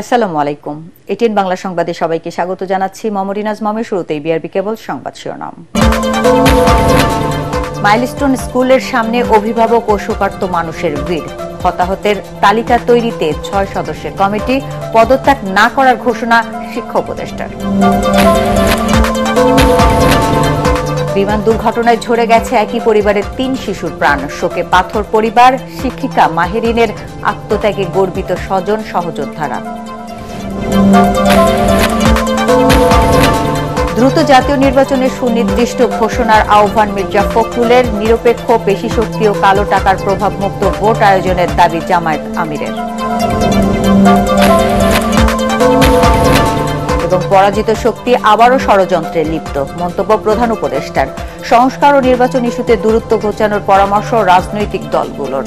আসসালামু আলাইকুম। এটিএন বাংলা সংবাদে সবাইকে স্বাগত জানাচ্ছি। মমরিনাজ মমের শুরুতেই বিআরবি কেবল সংবাদ শিরোনাম। মাইলস্টোন স্কুলের সামনে অভিভাবক ও শোকার্ত মানুষের ভিড়। হতাহতের তালিকা তৈরিতে ৬ সদস্যের কমিটি। পদত্যাগ না করার ঘোষণা শিক্ষা উপদেষ্টার। বিমান দুর্ঘটনায় ঝরে গেছে একই পরিবারের ৩ শিশুর প্রাণ। শোকে পাথর পরিবার। শিক্ষিকা মাহেরিনের আত্মত্যাগে গর্বিত স্বজন সহযোদ্ধারা। দ্রুত জাতীয় নির্বাচনের সুনির্দিষ্ট ঘোষণার আহ্বান মির্জা ফখরুলের। নিরপেক্ষ, পেশিশক্তি ও কালো টাকার প্রভাবমুক্ত ভোট আয়োজনের দাবি জামায়াত আমিরের। এবং পরাজিত শক্তি আবারও ষড়যন্ত্রে লিপ্ত, মন্তব্য প্রধান উপদেষ্টার। সংস্কার ও নির্বাচন ইস্যুতে দূরত্ব ঘোচানোর পরামর্শ রাজনৈতিক দলগুলোর।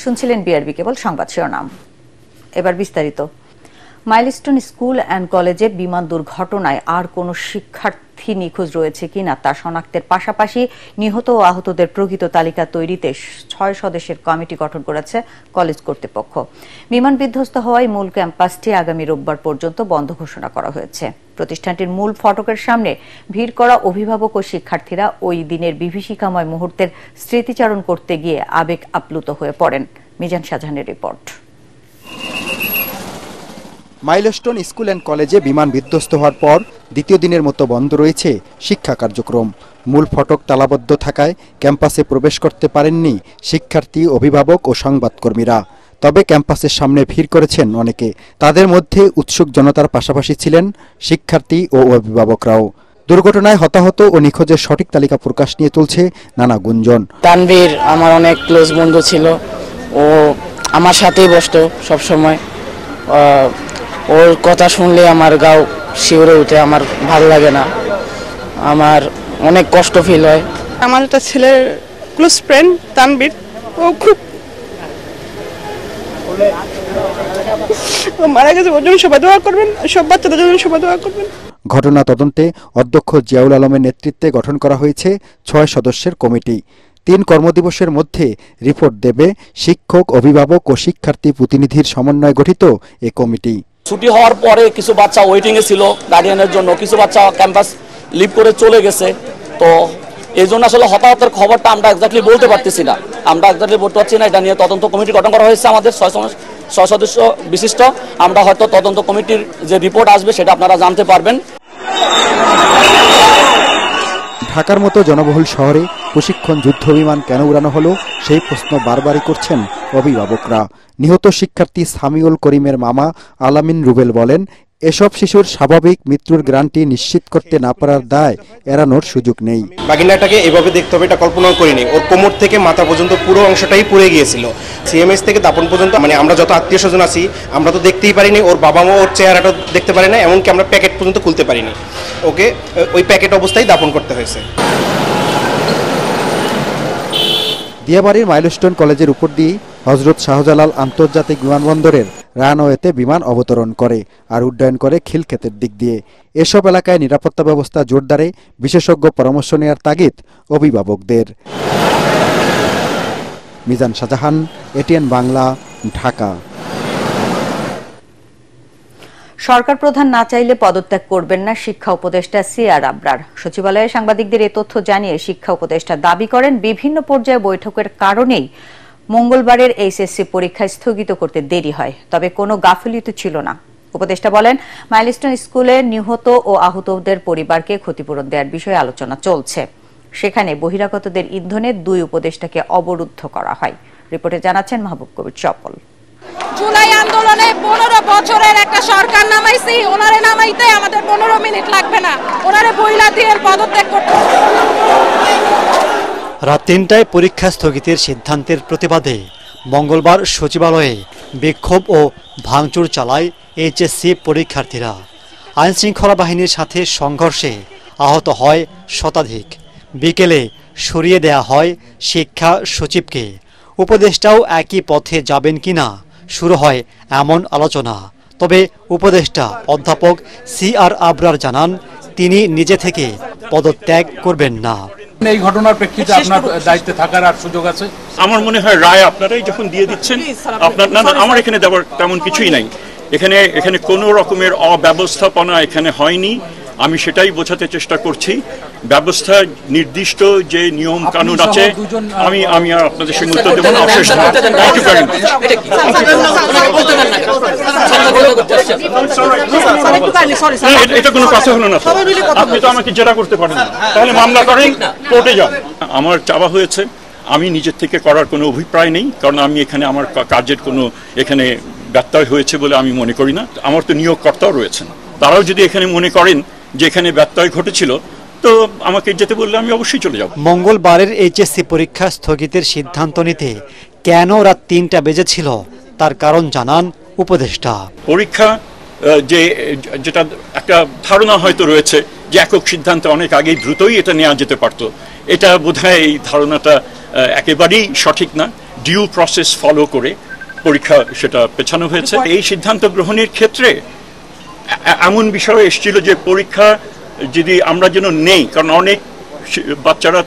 শুনছিলেন বিআরবি কেবল সংবাদ শিরোনাম। এবার বিস্তারিত। মাইলস্টোন স্কুল অ্যান্ড কলেজে বিমান দুর্ঘটনায় আর কোনো শিক্ষার্থী নিখোঁজ রয়েছে কিনা তা শনাক্তের পাশাপাশি নিহত ও আহতদের প্রকৃত তালিকা তৈরিতে ৬ সদস্যের কমিটি গঠন করেছে কলেজ কর্তৃপক্ষ। বিমান বিধ্বস্ত হওয়ায় মূল ক্যাম্পাসটি আগামী রোববার পর্যন্ত বন্ধ ঘোষণা করা হয়েছে। প্রতিষ্ঠানটির মূল ফটকের সামনে ভিড় করা অভিভাবক ও শিক্ষার্থীরা ওই দিনের বিভীষিকাময় মুহূর্তের স্মৃতিচারণ করতে গিয়ে আবেগ আপ্লুত হয়ে পড়েন। মিজান শাহজাহানের রিপোর্ট। মাইলস্টোন স্কুল অ্যান্ড কলেজে বিমান বিধ্বস্ত হওয়ার পর দ্বিতীয় দিনের মতো বন্ধ রয়েছে শিক্ষা কার্যক্রম। মূল ফটক তালাবদ্ধ থাকায় ক্যাম্পাসে প্রবেশ করতে পারেননি শিক্ষার্থী, অভিভাবক ও সংবাদকর্মীরা। তবে ক্যাম্পাসের সামনে ভিড় করেছেন অনেকে। তাদের মধ্যে উৎসুক জনতার পাশাপাশি ছিলেন শিক্ষার্থী ও অভিভাবকরাও। দুর্ঘটনায় হতাহত ও নিখোঁজের সঠিক তালিকা প্রকাশ নিয়ে চলছে নানা গুঞ্জন। তানভীর আমার অনেক ক্লোজ বন্ধু ছিল, ও আমার সাথেই বসতো সবসময়। ওর কথা শুনলে আমার গাও শিউরে উঠে, আমার ভালো লাগে না, আমার অনেক কষ্ট ফিল হয়। আমার একটা ছেলের ক্লোজ ফ্রেন্ড তানভীর, ও খুব মারা গেছে। ওর জন্য সবাই দোয়া করবেন, সব বাচ্চাদের জন্য সবাই দোয়া করবেন। ঘটনা তদন্তে অধ্যক্ষ জিয়াউল আলমের নেতৃত্বে গঠন করা হয়েছে ৬ সদস্যের কমিটি। ৩ কর্মদিবসের মধ্যে রিপোর্ট দেবে শিক্ষক, অভিভাবক ও শিক্ষার্থী প্রতিনিধির সমন্বয়ে গঠিত এ কমিটি। ছুটি হওয়ার পরে কিছু বাচ্চা ওয়েটিং এ ছিল গার্ডিয়ানের জন্য, কিছু বাচ্চা ক্যাম্পাস লিভ করে চলে গেছে। তো এই জন্য আসলে হতাহতের খবরটা আমরা এক্স্যাক্টলি বলতে পারতেছি না, এটা নিয়ে তদন্ত কমিটি গঠন করা হয়েছে আমাদের ৬ সদস্য বিশিষ্ট। আমরা হয়তো তদন্ত কমিটির যে রিপোর্ট আসবে সেটা আপনারা জানতে পারবেন। ঢাকার মতো জনবহুল শহরে প্রশিক্ষণ যুদ্ধ বিমান কেন উড়ানো হলো, সেই প্রশ্ন বারবারই করছেন অভিভাবকরা। নিহত শিক্ষার্থী সামিউল করিমের মামা আলামিন রুবেল বলেন, এসব শিশুর স্বাভাবিক মৃত্যুর গ্যারান্টি নিশ্চিত করতে না পারার দায় এড়ানোর সুযোগ নেই। বাগিনাটাকে এভাবে দেখতে হবে এটা কল্পনাও করিনি। ওর কোমর থেকে মাথা পর্যন্ত পুরো অংশটাই পুড়ে গিয়েছিল। সিএমএস থেকে দাপন পর্যন্ত, মানে আমরা যত আত্মীয় স্বজন আছি আমরা তো দেখতেই পারিনি, ওর বাবা মা ওর চেহারাটা দেখতে পারে না, এমনকি আমরা প্যাকেট পর্যন্ত খুলতে পারিনি। ওকে ওই প্যাকেট অবস্থায় দাপন করতে হয়েছে। দিয়াবাড়ির মাইলস্টোন কলেজের উপর দিয়ে হযরত শাহজালাল আন্তর্জাতিক বিমানবন্দরের রানওয়েতে বিমান অবতরণ করে আর উড্ডয়ন করে খিলক্ষেতের দিক দিয়ে। এসব এলাকায় নিরাপত্তা ব্যবস্থা জোরদারে বিশেষজ্ঞ পরামর্শ নেওয়ার তাগিদ অভিভাবকদের। মিজান শাহজাহান, এটিএন বাংলা, ঢাকা। সরকার প্রধান না চাইলে পদত্যাগ করবেন না শিক্ষা উপদেষ্টা সিআর আবরার। সচিবালয়ে সাংবাদিকদের এ তথ্য জানিয়ে শিক্ষা উপদেষ্টা দাবি করেন, বিভিন্ন পর্যায়ে বৈঠকের কারণেই মঙ্গলবারের এইচএসসি পরীক্ষা স্থগিত করতে দেরি হয়, তবে কোনো গাফিলতি ছিল না। উপদেষ্টা বলেন, মাইলস্টোন স্কুলে নিহত ও আহতদের পরিবারকে ক্ষতিপূরণ দেওয়ার বিষয়ে আলোচনা চলছে। সেখানে বহিরাগতদের ইন্ধনে 2 উপদেষ্টাকে অবরুদ্ধ করা হয়। রিপোর্টে জানাচ্ছেন মাহবুব কবির চপল। জুলাই আন্দোলনে 15 বছরের একটা সরকার নামাইছি, ওনারে নামাইতে আমাদের 15 মিনিট লাগবে না, ওনারে বইলা দিয়ে পদত্যাগ করতে। রাত 3টায় পরীক্ষা স্থগিতের সিদ্ধান্তের প্রতিবাদে মঙ্গলবার সচিবালয়ে বিক্ষোভ ও ভাঙচুর চালায় এইচএসসি পরীক্ষার্থীরা। আইনশৃঙ্খলা বাহিনীর সাথে সংঘর্ষে আহত হয় শতাধিক। বিকেলে সরিয়ে দেয়া হয় শিক্ষা সচিবকে। উপদেষ্টাও একই পথে যাবেন কিনা শুরু হয় এমন আলোচনা। তবে উপদেষ্টা অধ্যাপক সিআর আবরার জানান, তিনি নিজে থেকে পদত্যাগ করবেন না। এই ঘটনার প্রেক্ষিতে আপনার দায়িত্বে থাকার আর সুযোগ আছে? আমার মনে হয় রায় আপনারাই যখন দিয়ে দিচ্ছেন, আপনার না, আমার এখানে দেওয়ার তেমন কিছুই নাই। এখানে কোনো রকমের অব্যবস্থাপনা এখানে হয়নি। আমি সেটাই বোঝাতে চেষ্টা করছি। ব্যবস্থা নির্দিষ্ট যে নিয়ম কানুন আছে, আমি আর আপনাদের সঙ্গে উত্তর দেবো না। অশেষ এটা কোনো কথা হলো না। আপনি তো আমাকে জেরা করতে পারেন না, তাহলে মামলা করেন, কোর্টে যান। আমার চাওয়া হয়েছে, আমি নিজের থেকে করার কোনো অভিপ্রায় নেই, কারণ আমি এখানে আমার কাজের কোনো এখানে ব্যত্যয় হয়েছে বলে আমি মনে করি না। আমার তো নিয়োগকর্তাও রয়েছেন, তারাও যদি এখানে মনে করেন যে এখানে ব্যত্যয় ঘটেছিল, তো আমাকে যেতে বললে আমি অবশ্যই চলে যাব। মঙ্গলবারের এইচএসসি পরীক্ষা স্থগিতের সিদ্ধান্ত নিতে কেন রাত ৩টা বেজেছিল তার কারণ জানান উপদেষ্টা। পরীক্ষা যেটা একটা ধারণা হয়তো রয়েছে যে একক সিদ্ধান্তে অনেক আগেই দ্রুতই এটা নেওয়া যেতে পারত, এটা বোধহয় এই ধারণাটা একেবারেই সঠিক না। ডিউ প্রসেস ফলো করে পরীক্ষা সেটা পেছানো হয়েছে। এই সিদ্ধান্ত গ্রহণের ক্ষেত্রে এমন বিষয় এসেছিল যে পরীক্ষা যদি আমরা যেন নেই, কারণ অনেক বাচ্চারা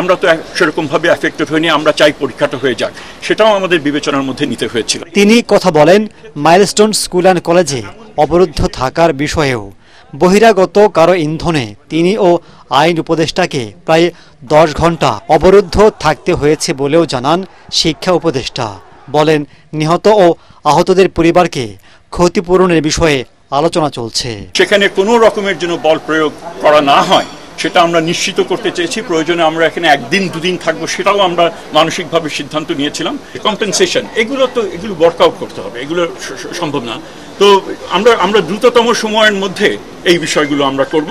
আমরা তো সেরকমভাবে এফেক্টেড হয়নি, আমরা চাই পরীক্ষাটা হয়ে যাক, সেটাও আমাদের বিবেচনার মধ্যে নিতে হয়েছিল। তিনি কথা বলেন মাইলস্টোন স্কুল অ্যান্ড কলেজে অবরুদ্ধ থাকার বিষয়েও। বহিরাগত কারো ইন্ধনে তিনি ও আইন উপদেষ্টাকে প্রায় 10 ঘন্টা অবরুদ্ধ থাকতে হয়েছে বলেও জানান শিক্ষা উপদেষ্টা। বলেন, নিহত ও আহতদের পরিবারকে ক্ষতিপূরণের বিষয়ে আলোচনা চলছে। সেখানে কোনো রকমের জন্য বল প্রয়োগ করা না হয় সেটা আমরা নিশ্চিত করতে চেয়েছি। প্রয়োজনে আমরা এখানে 1 দিন 2 দিন থাকবো, সেটাও আমরা মানসিকভাবে সিদ্ধান্ত নিয়েছিলাম। কম্পেনসেশন এগুলো ওয়ার্কআউট করতে হবে, এগুলো সম্ভব না। তো আমরা দ্রুততম সময়ের মধ্যে এই বিষয়গুলো আমরা করব।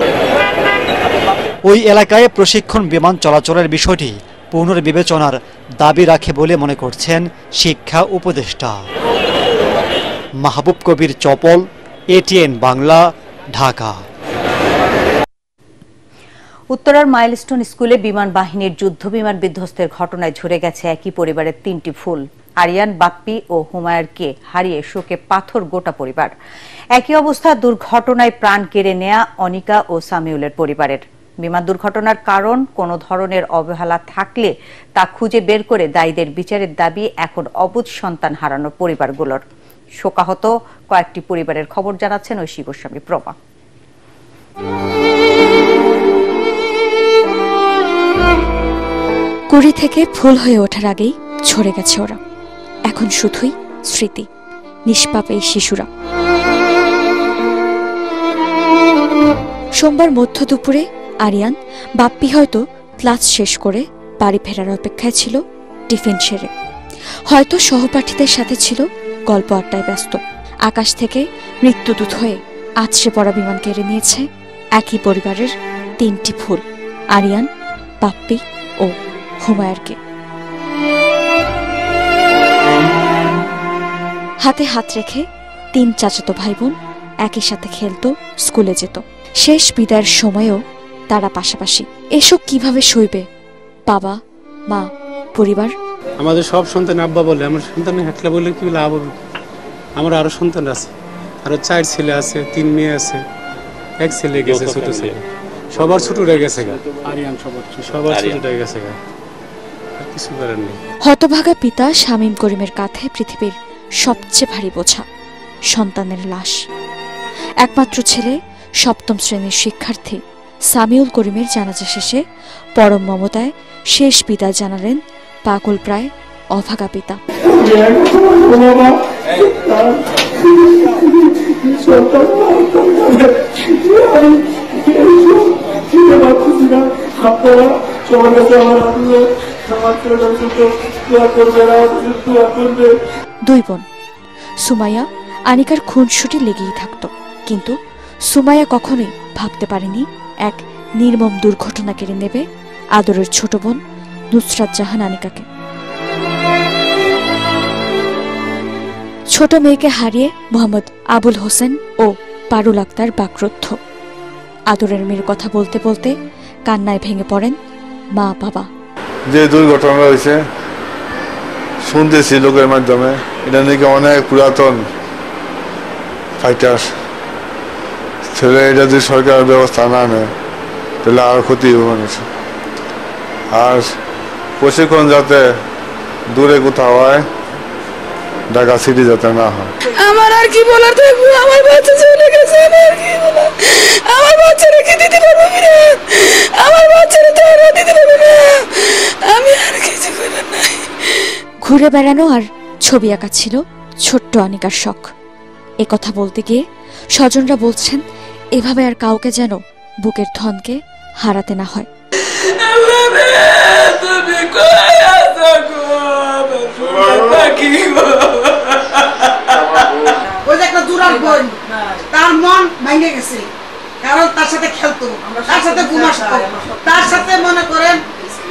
ওই এলাকায় প্রশিক্ষণ বিমান চলাচলের বিষয়টি পুনর্বিবেচনার দাবি রাখে বলে মনে করছেন শিক্ষা উপদেষ্টা। মাহবুব কবির চপল, এটিএন বাংলা, ঢাকা। উত্তরার মাইলস্টোন স্কুলে বিমান বাহিনীর যুদ্ধ বিমান বিধ্বস্তের ঘটনায় ঝরে গেছে একই পরিবারের 3টি ফুল। আরিয়ান, বাপ্পি ও হুমায়ুরকে হারিয়ে শোকে পাথর গোটা পরিবার। একই অবস্থা দুর্ঘটনায় প্রাণ কেড়ে নেয়া অনিকা ও সামিউলের পরিবারের। বিমান দুর্ঘটনার কারণ কোনো ধরনের অবহেলা থাকলে তা খুঁজে বের করে দায়ীদের বিচারের দাবি এখন অবুঝ সন্তান হারানো পরিবারগুলোর। শোকাহত কয়েকটি পরিবারের খবর জানাচ্ছেন ঐশী গোস্বামী প্রভা। কুড়ি থেকে ফুল হয়ে ওঠার আগেই ঝরে গেছে ওরা। এখন শুধুই স্মৃতি, নিষ্পাপ এই শিশুরা। সোমবার মধ্য দুপুরে আরিয়ান, বাপ্পি হয়তো ক্লাস শেষ করে বাড়ি ফেরার অপেক্ষায় ছিল টিফিন সেরে। হয়তো সহপাঠীদের সাথে ছিল গল্প আড্ডায় ব্যস্ত। আকাশ থেকে মৃত্যুদূত হয়ে আছড়ে পড়া বিমান কেড়ে নিয়েছে একই পরিবারের 3টি ফুল, আরিয়ান, বাপ্পি ও হুমায়ুরকে। হাতে হাত রেখে 3 চাচাতো ভাই বোন একই সাথে খেলতো, স্কুলে যেত। শেষ বিদায়ের সময়ও তারা পাশাপাশি। এসব কিভাবে সইবে বাবা, মা, পরিবার? আমাদের সব সন্তান আব্বা বলে, আমার সন্তান একলা বলে কি লাভ হবে? আমার আরো সন্তান আছে, আরো 4 ছেলে আছে, 3 মেয়ে আছে, 1 ছেলে গেছে, ছোট ছেলে। সবার ছোট রয়ে গেছে, সবার ছোট রয়ে গেছে, কিছু করার নেই। হতভাগা পিতা শামীম করিমের কাঁধে পৃথিবীর সবচেয়ে ভারী বোঝা, সন্তানের লাশ। একমাত্র ছেলে 7ম শ্রেণীর শিক্ষার্থী সামিউল করিমের জানাজা শেষে পরম মমতায় শেষ বিদায় জানালেন পাগল প্রায় অভাগা পিতা। দুই বোন সুমাইয়া, আনিকার খুনসুটি লেগেই থাকত, কিন্তু সুমাইয়া কখনোই ভাবতে পারেনি এক নির্মম দুর্ঘটনা কেড়ে নেবে আদরের ছোট বোন নুসরাত জাহান আনিকাকে। ছোট মেয়েকে হারিয়ে মোহাম্মদ আবুল হোসেন ও পারুল আক্তার বাকরুদ্ধ। আদরের মেয়ের কথা বলতে বলতে কান্নায় ভেঙে পড়েন মা বাবা। যে দুর্ঘটনা হয়েছে শুনতেছি লোকের মাধ্যমে, এটা নাকি অনেক পুরাতন ফাইটার ছেলে। এটা যদি সরকার ব্যবস্থা না নেয় তাহলে আর ক্ষতি হবে মানুষের। আর প্রশিক্ষণ যাতে দূরে কোথাও হয়, ঢাকা সিটি যাতে না হয়। আমার আর কি বলার থাকবো, আমার বাচ্চা চলে গেছে, আমার কি বলার, আমার বাচ্চারা কি দিতে পারবো না, আমার বাচ্চারা তো আর দিতে পারবো না, আমি আর কিছু করার নাই। ঘুরে বেড়ানো আর ছবি আঁকা ছিল ছোট্ট অনিকার শখ। কথা বলতে গিয়ে স্বজনরা বলছেন এভাবে আর কাউকে যেন বুকের ধনকে হারাতে না হয়। তার মন ভেঙে গেছে, কারণ তার সাথে খেলতো, তার সাথে ঘুমাতো, তার সাথে মনে করেন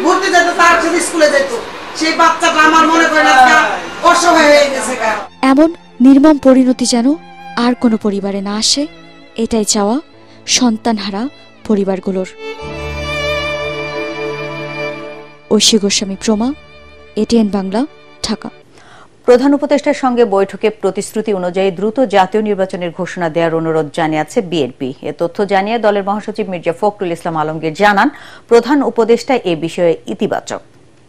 ঘুরতে যেত, তার সাথে স্কুলে যেত। সেই বাচ্চাটা আমার মনে করেন অসহায় হয়ে গেছে। এমন নির্মম পরিণতি যেন আর কোনো পরিবারে না আসে, এটাই চাওয়া সন্তানহারা পরিবারগুলোর। ঐশী গোস্বামী প্রমা, এটিএন বাংলা, ঢাকা। প্রধান উপদেষ্টার সঙ্গে বৈঠকে প্রতিশ্রুতি অনুযায়ী দ্রুত জাতীয় নির্বাচনের ঘোষণা দেওয়ার অনুরোধ জানিয়েছে বিএনপি। এ তথ্য জানিয়ে দলের মহাসচিব মির্জা ফখরুল ইসলাম আলমগীর জানান, প্রধান উপদেষ্টা এ বিষয়ে ইতিবাচক।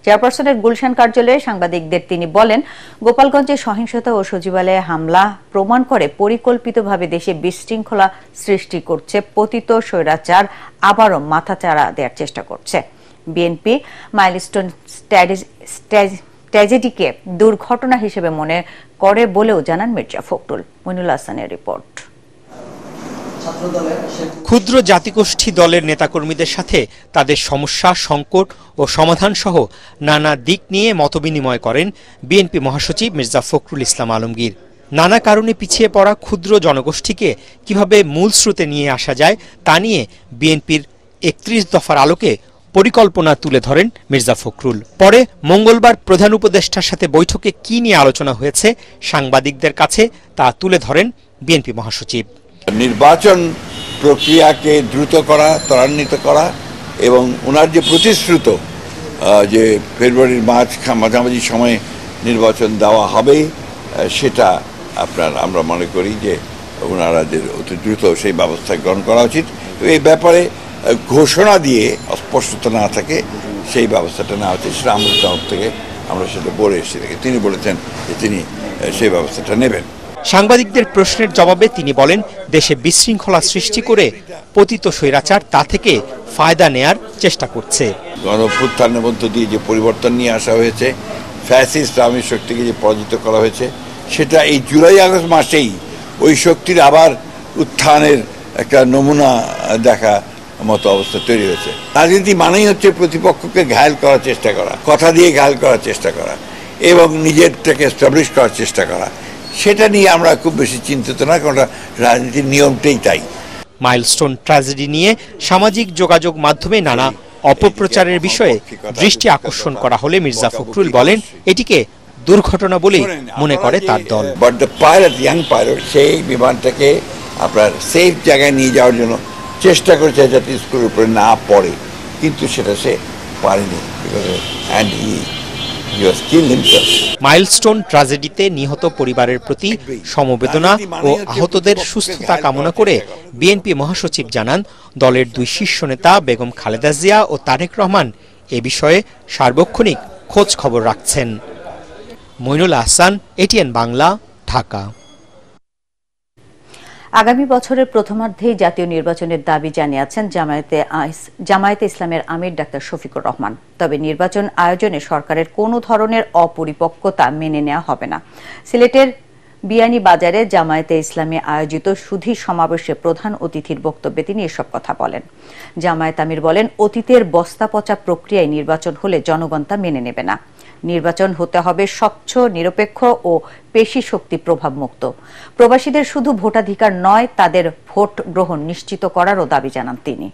চেয়ারপারসনের গুলশান কার্যালয়ে সাংবাদিকদের তিনি বলেন, গোপালগঞ্জে সহিংসতা ও সচিবালয়ে হামলা প্রমাণ করে পরিকল্পিতভাবে দেশে বিশৃঙ্খলা সৃষ্টি করছে পতিত স্বৈরাচার আবারও মাথাচাড়া দেওয়ার চেষ্টা করছে। বিএনপি মাইলস্টোন ট্র্যাজেডিকে দুর্ঘটনা হিসেবে মনে করে বলেও জানান মির্জা ফখরুল। মইনুল হাসানের রিপোর্ট। ক্ষুদ্র জাতিগোষ্ঠী দলের নেতাকর্মীদের সাথে তাদের সমস্যা, সংকট ও সমাধান সহ নানা দিক নিয়ে মতবিনিময় করেন বিএনপি মহাসচিব মির্জা ফখরুল ইসলাম আলমগীর। নানা কারণে পিছিয়ে পড়া ক্ষুদ্র জনগোষ্ঠীকে কিভাবে মূল স্রোতে নিয়ে আসা যায় তা নিয়ে বিএনপির ৩১ দফার আলোকে পরিকল্পনা তুলে ধরেন মির্জা ফখরুল। পরে মঙ্গলবার প্রধান উপদেষ্টার সাথে বৈঠকে কি নিয়ে আলোচনা হয়েছে সাংবাদিকদের কাছে তা তুলে ধরেন বিএনপি মহাসচিব। নির্বাচন প্রক্রিয়াকে দ্রুত করা, ত্বরান্বিত করা এবং ওনার যে প্রতিশ্রুত যে ফেব্রুয়ারির মাঝামাঝি সময়ে নির্বাচন দেওয়া হবে, সেটা আমরা মনে করি যে ওনারা যে অতি দ্রুত সেই ব্যবস্থা গ্রহণ করা উচিত। এই ব্যাপারে ঘোষণা দিয়ে অস্পষ্টতা না থাকে সেই ব্যবস্থাটা নেওয়া উচিত, সেটা আমাদের তরফ থেকে আমরা সেটা বলে এসেছি। তিনি বলেছেন যে তিনি সেই ব্যবস্থাটা নেবেন। সাংবাদিকদের প্রশ্নের জবাবে তিনি বলেন, দেশে বিশৃঙ্খলা সৃষ্টি করে পতিত স্বৈরাচার তা থেকে ফায়দা নেয়ার চেষ্টা করছে। গণঅভ্যুত্থানের মধ্য দিয়ে যে পরিবর্তন নিয়ে আসা হয়েছে, ফ্যাসিস্ট আওয়ামী শক্তিকে যে পরাজিত করা হয়েছে, সেটা এই জুলাই আগস্ট মাসেই ওই শক্তির আবার উত্থানের একটা নমুনা দেখা মতো অবস্থা তৈরি হয়েছে। রাজনীতি মানেই হচ্ছে প্রতিপক্ষকে ঘায়েল করার চেষ্টা করা, কথা দিয়ে ঘায়েল করার চেষ্টা করা এবং নিজেরটাকে এস্টাবলিশ করার চেষ্টা করা। সেটা নিয়ে আমরা খুব বেশি চিন্তিত না, কারণ রাজনীতির নিয়মটাই তাই। মাইলস্টোন ট্র্যাজেডি নিয়ে সামাজিক যোগাযোগ মাধ্যমে নানা অপপ্রচারের বিষয়ে দৃষ্টি আকর্ষণ করা হলে মির্জা ফখরুল বলেন, এটিকে দুর্ঘটনা বলেই মনে করে তার দল। But the pilot, young pilot, সেই বিমানটাকে আপনার সেফ জায়গায় নিয়ে যাওয়ার জন্য চেষ্টা করেছে যাতে স্কুলের উপরে না পড়ে, কিন্তু সেটা সে পারেনি। মাইলস্টোন ট্র্যাজেডিতে নিহত পরিবারের প্রতি সমবেদনা ও আহতদের সুস্থতা কামনা করে বিএনপি মহাসচিব জানান, দলের দুই শীর্ষ নেতা বেগম খালেদা জিয়া ও তারেক রহমান এ বিষয়ে সার্বক্ষণিক খোঁজ খবর রাখছেন। মইনুল হাসান, এটিএন বাংলা, ঢাকা। আগামী বছরের প্রথমার্ধেই জাতীয় নির্বাচনের দাবি জানিয়েছেন জামায়াতে ইসলামের আমির ডাক্তার শফিকুর রহমান। তবে নির্বাচন আয়োজনে সরকারের কোনো ধরনের অপরিপক্কতা মেনে নেওয়া হবে না। সিলেটের বিয়ানীবাজারে জামায়াতে ইসলামী আয়োজিত সুধী সমাবেশে প্রধান অতিথির বক্তব্যে তিনি এসব কথা বলেন। জামায়াত আমির বলেন, অতীতের বস্তা পচা প্রক্রিয়ায় নির্বাচন হলে জনগণ তা মেনে নেবে না। নির্বাচন হতে হবে স্বচ্ছ, নিরপেক্ষ ও পেশি শক্তি প্রভাব মুক্ত। প্রবাসীদের শুধু ভোটাধিকার নয়, তাদের ভোট গ্রহণ নিশ্চিত করারও দাবি জানান তিনি।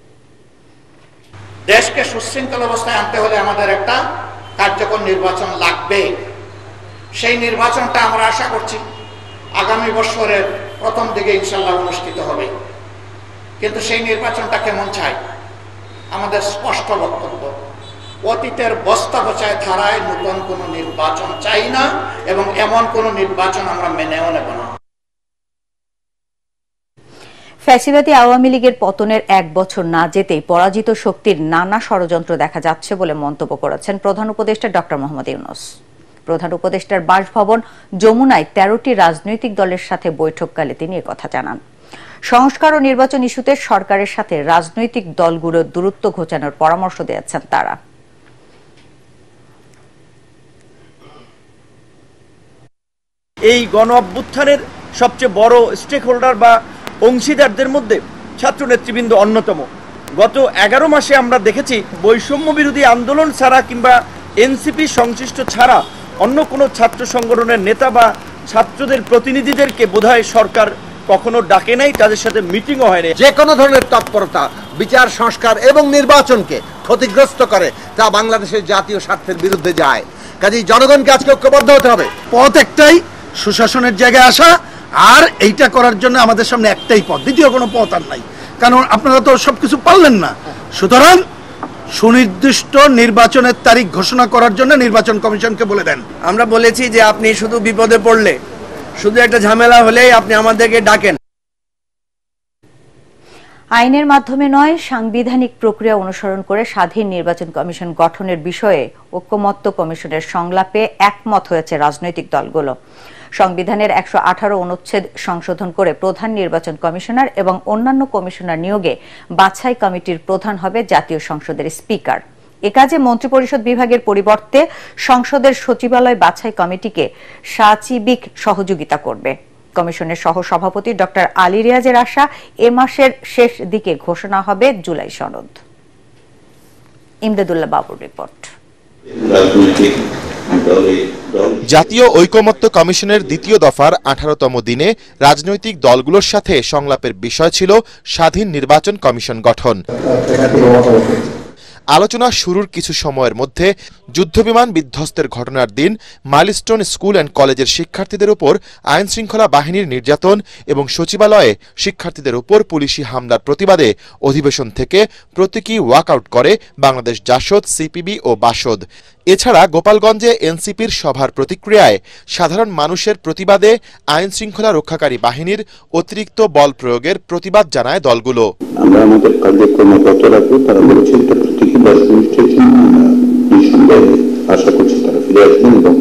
দেশকে সুশৃঙ্খল অবস্থায় আনতে হলে আমাদের একটা কার্যকর নির্বাচন লাগবে। সেই নির্বাচনটা আমরা আশা করছি আগামী বছরের প্রথম দিকে ইনশাআল্লাহ অনুষ্ঠিত হবে। কিন্তু সেই নির্বাচনটা কেমন চাই? আমাদের স্পষ্ট বক্তব্য, অতীতের বস্তা পচায় ধারায় নতুন কোনো নির্বাচন চাই না এবং এমন কোনো নির্বাচন আমরা মেনেও নেব না। ফ্যাসিবাদী আওয়ামী লীগের পতনের 1 বছর না যেতেই পরাজিত শক্তির নানা ষড়যন্ত্র দেখা যাচ্ছে বলে মন্তব্য করেছেন প্রধান উপদেষ্টা ডক্টর মোহাম্মদ ইউনূস। প্রধান উপদেষ্টার বাসভবন যমুনায় 13টি রাজনৈতিক দলের সাথে বৈঠককালে তিনি একথা জানান। সংস্কার ও নির্বাচন ইস্যুতে সরকারের সাথে রাজনৈতিক দলগুলোর দূরত্ব ঘোচানোর পরামর্শ দিয়েছেন তারা। এই গণ অভ্যুত্থানের সবচেয়ে বড় স্টেক হোল্ডার বা অংশীদারদের মধ্যে ছাত্র নেতৃবৃন্দ অন্যতম। গত 11 মাসে আমরা দেখেছি বৈষম্য বিরোধী আন্দোলন ছাড়া কিংবা এনসিপি সংশ্লিষ্ট ছাড়া অন্য কোনো ছাত্র সংগঠনের নেতা বা ছাত্রদের প্রতিনিধিদেরকে বোধহয় সরকার কখনো ডাকে নাই, তাদের সাথে মিটিংও হয়নি। যে কোনো ধরনের তৎপরতা বিচার সংস্কার এবং নির্বাচনকে ক্ষতিগ্রস্ত করে তা বাংলাদেশের জাতীয় স্বার্থের বিরুদ্ধে যায়। কাজেই জনগণকে আজকে ঐক্যবদ্ধ হতে হবে। পথ একটাই, সুশাসনের জায়গায় আসা, আর এইটা করার জন্য আমাদের সামনে একটাই পথ, দ্বিতীয় কোনো পথ আর নাই। কারণ আপনারা তো সবকিছু পারলেন না, সুতরাং সুনির্দিষ্ট নির্বাচনের তারিখ ঘোষণা করার জন্য নির্বাচন কমিশনকে বলে দেন। আমরা বলেছি যে আপনি শুধু বিপদে পড়লে, শুধু একটা ঝামেলা হলেই আপনি আমাদেরকে ডাকেন। আইনের মাধ্যমে নয়, সাংবিধানিক প্রক্রিয়া অনুসরণ করে স্বাধীন নির্বাচন কমিশন গঠনের বিষয়ে ঐকমত্য কমিশনের সংলাপে একমত হয়েছে রাজনৈতিক দলগুলো। সংবিধানের 118 অনুচ্ছেদ সংশোধন করে প্রধান নির্বাচন কমিশনার এবং অন্যান্য কমিশনার নিয়োগে বাছাই কমিটির প্রধান হবে জাতীয় সংসদের স্পিকার। এ কাজে মন্ত্রিপরিষদ বিভাগের পরিবর্তে সংসদের সচিবালয় বাছাই কমিটিকে সাচিবিক সহযোগিতা করবে। কমিশনের সহসভাপতি ডক্টর আলী রিয়াজের আশা, এ মাসের শেষ দিকে ঘোষণা হবে জুলাই সনদ। ইমদাদুল্লাহ বাবুর রিপোর্ট। জাতীয় ঐকমত্য কমিশনের দ্বিতীয় দফার 18তম দিনে রাজনৈতিক দলগুলোর সাথে সংলাপের বিষয় ছিল স্বাধীন নির্বাচন কমিশন গঠন। আলোচনা শুরুর কিছু সময়ের মধ্যে যুদ্ধবিমান বিধ্বস্তের ঘটনার দিন মাইলস্টোন স্কুল অ্যান্ড কলেজের শিক্ষার্থীদের উপর আইন শৃঙ্খলা বাহিনীর নির্যাতন এবং সচিবালয়ে শিক্ষার্থীদের উপর পুলিশি হামলার প্রতিবাদে অধিবেশন থেকে প্রতীকী ওয়াকআউট করে বাংলাদেশ জাসদ, সিপিবি ও বাসদ। এছাড়া গোপালগঞ্জে এনসিপির সভার প্রতিক্রিয়ায় সাধারণ মানুষের প্রতিবাদে আইন শৃঙ্খলা রক্ষাকারী বাহিনীর অতিরিক্ত বল প্রয়োগের প্রতিবাদ জানায় দলগুলো। আমরা আমাদের কার্যক্রম অব্যাহত রাখবো। তারা বলেছে এটা প্রতীকী 10 মিনিটের জন্য, আমরা নিঃসন্দেহে আশা করছি তারা ফিরে আসবেন এবং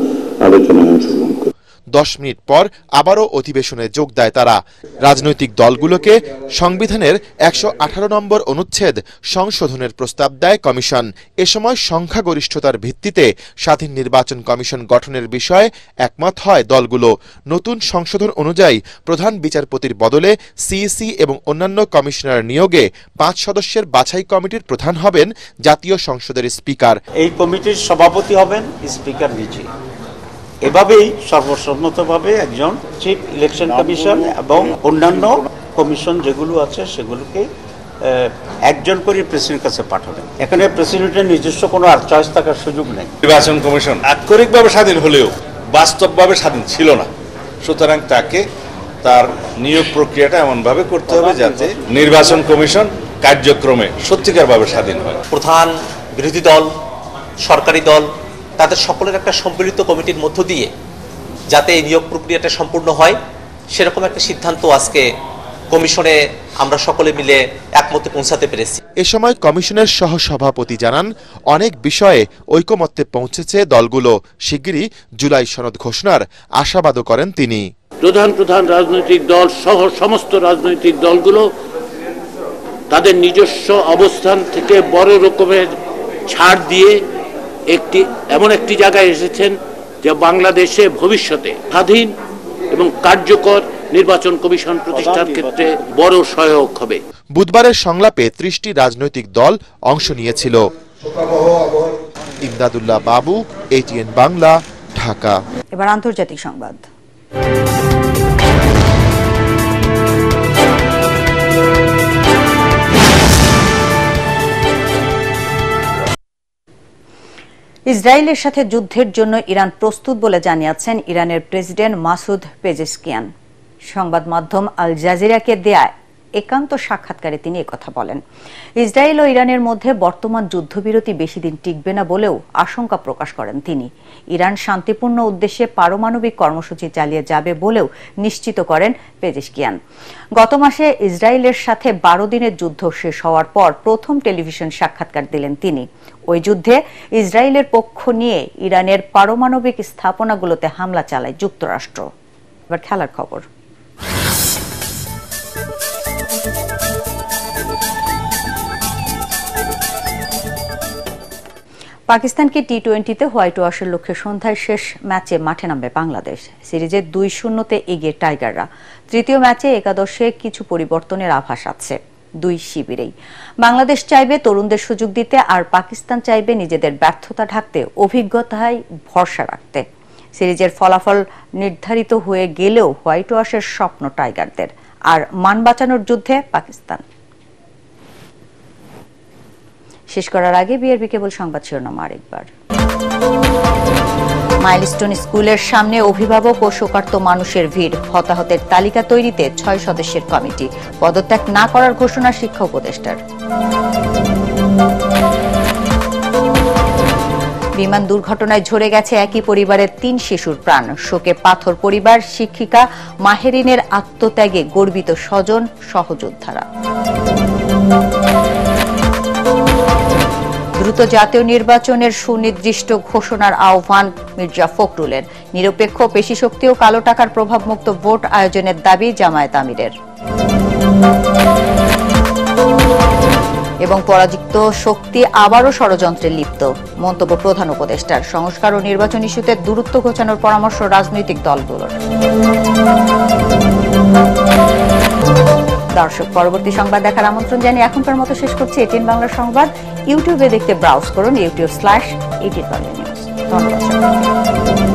আলোচনায় অংশগ্রহণ করবেন। 10 মিনিট পর আবারও অধিবেশনে যোগ দেয় তারা। রাজনৈতিক দলগুলোকে সংবিধানের 118 নম্বর অনুচ্ছেদ সংশোধনের প্রস্তাব দেয় কমিশন। এ সময় সংখ্যাগরিষ্ঠতার ভিত্তিতে স্বাধীন নির্বাচন কমিশন গঠনের বিষয়ে একমত হয় দলগুলো। নতুন সংশোধন অনুযায়ী প্রধান বিচারপতির বদলে সিইসি এবং অন্যান্য কমিশনার নিয়োগে 5 সদস্যের বাছাই কমিটির প্রধান হবেন জাতীয় সংসদের স্পিকার। এই কমিটির সভাপতি হবেন স্পিকার নিজে। এভাবেই সর্বসম্মতভাবে একজন চিফ ইলেকশন কমিশন এবং অন্যান্য কমিশন যেগুলো আছে সেগুলোকে একজন করে প্রেসিডেন্টের কাছে পাঠাবেন। এখানে প্রেসিডেন্টের নিজস্ব কোনো আর চয়েস থাকার সুযোগ নেই। নির্বাচন কমিশন আক্ষরিকভাবে স্বাধীন হলেও বাস্তবভাবে স্বাধীন ছিল না, সুতরাং তাকে তার নিয়োগ প্রক্রিয়াটা এমনভাবে করতে হবে যাতে নির্বাচন কমিশন কার্যক্রমে সত্যিকারভাবে স্বাধীন হয়। প্রধান বিরোধী দল, সরকারি দল, তাদের সকলের একটা সম্মিলিত কমিটির মধ্য দিয়ে যাতে এই নিয়োগ প্রক্রিয়াটা সম্পূর্ণ হয় সেরকম একটা সিদ্ধান্ত আজকে কমিশনে আমরা সকলে মিলে একমতে পৌঁছাতে পেরেছি। এ সময় কমিশনের সহসভাপতি জানান, অনেক বিষয়ে ঐকমত্যে পৌঁছেছে দলগুলো। শিগগিরই জুলাই সনদ ঘোষণার আশাবাদও করেন তিনি। প্রধান রাজনৈতিক দল সহ সমস্ত রাজনৈতিক দলগুলো তাদের নিজস্ব অবস্থান থেকে বড় রকমের ছাড় দিয়ে এমন একটি জায়গায় এসেছেন যে বাংলাদেশে ভবিষ্যতে স্বাধীন এবং কার্যকর নির্বাচন কমিশন প্রতিষ্ঠার ক্ষেত্রে বড় সহায়ক হবে। বুধবারের সংলাপে 30টি রাজনৈতিক দল অংশ নিয়েছিল। ইমদাদুল্লাহ বাবু, ATN বাংলা, ঢাকা। এবার আন্তর্জাতিক সংবাদ। ইসরায়েলের সাথে যুদ্ধের জন্য ইরান প্রস্তুত বলে জানিয়েছেন ইরানের প্রেসিডেন্ট মাসুদ পেজেশকিয়ান। সংবাদ মাধ্যম আল জাজিরাকে দেয়া একান্ত সাক্ষাৎকারে তিনি একথা বলেন। ইসরায়েল ও ইরানের মধ্যে বর্তমান যুদ্ধবিরতি বেশি দিন টিকবে না বলেও আশঙ্কা প্রকাশ করেন তিনি। ইরান শান্তিপূর্ণ উদ্দেশ্যে পারমাণবিক কর্মসূচি চালিয়ে যাবে বলেও নিশ্চিত করেন পেজেশকিয়ান। গত মাসে ইসরায়েলের সাথে 12 দিনের যুদ্ধ শেষ হওয়ার পর প্রথম টেলিভিশন সাক্ষাৎকার দিলেন তিনি। ওই যুদ্ধে ইসরায়েলের পক্ষ নিয়ে ইরানের পারমাণবিক স্থাপনাগুলোতে হামলা চালায় যুক্তরাষ্ট্র। এবার খেলার খবর। পাকিস্তানকে টি-20তে হোয়াইট ওয়াশের লক্ষ্যে সন্ধ্যায় শেষ ম্যাচে মাঠে নামবে বাংলাদেশ। সিরিজে 2-0 এগিয়ে টাইগাররা। তৃতীয় ম্যাচে একাদশে কিছু পরিবর্তনের আভাস আছে দুই শিবিরেই। বাংলাদেশ চাইবে তরুণদের সুযোগ দিতে, আর পাকিস্তান চাইবে নিজেদের ব্যর্থতা ঢাকতে, অভিজ্ঞতায় ভরসা রাখতে। সিরিজের ফলাফল নির্ধারিত হয়ে গেলেও হোয়াইট ওয়াশের স্বপ্ন টাইগারদের, আর মান বাঁচানোর যুদ্ধে পাকিস্তান। শেষ করার আগে বিআরবি কেবল সংবাদ শিরোনাম আরেকবার। মাইলস্টোন স্কুলের সামনে অভিভাবক ও শোকার্ত মানুষের ভিড়। হতাহতের তালিকা তৈরিতে 6 সদস্যের কমিটি। পদত্যাগ না করার ঘোষণা শিক্ষা উপদেষ্টার। বিমান দুর্ঘটনায় ঝরে গেছে একই পরিবারের 3 শিশুর প্রাণ। শোকে পাথর পরিবার। শিক্ষিকা মাহেরিনের আত্মত্যাগে গর্বিত স্বজন, সহযোদ্ধারা। দ্রুত জাতীয় নির্বাচনের সুনির্দিষ্ট ঘোষণার আহ্বান মির্জা ফখরুলের। নিরপেক্ষ, পেশিশক্তি ও কালো টাকার প্রভাবমুক্ত ভোট আয়োজনের দাবি জামায়াত আমিরের। এবং পরাজিত শক্তি আবারও ষড়যন্ত্রে লিপ্ত, মন্তব্য প্রধান উপদেষ্টার। সংস্কার ও নির্বাচন ইস্যুতে দূরত্ব ঘোচানোর পরামর্শ রাজনৈতিক দলগুলোর। দর্শক, পরবর্তী সংবাদ দেখার আমন্ত্রণ জানিয়ে এখনকার মতো শেষ করছি এটিএন বাংলা সংবাদ। ইউটিউবে দেখতে ব্রাউজ করুন youtube/18 বাংলা নিউজ। ধন্যবাদ।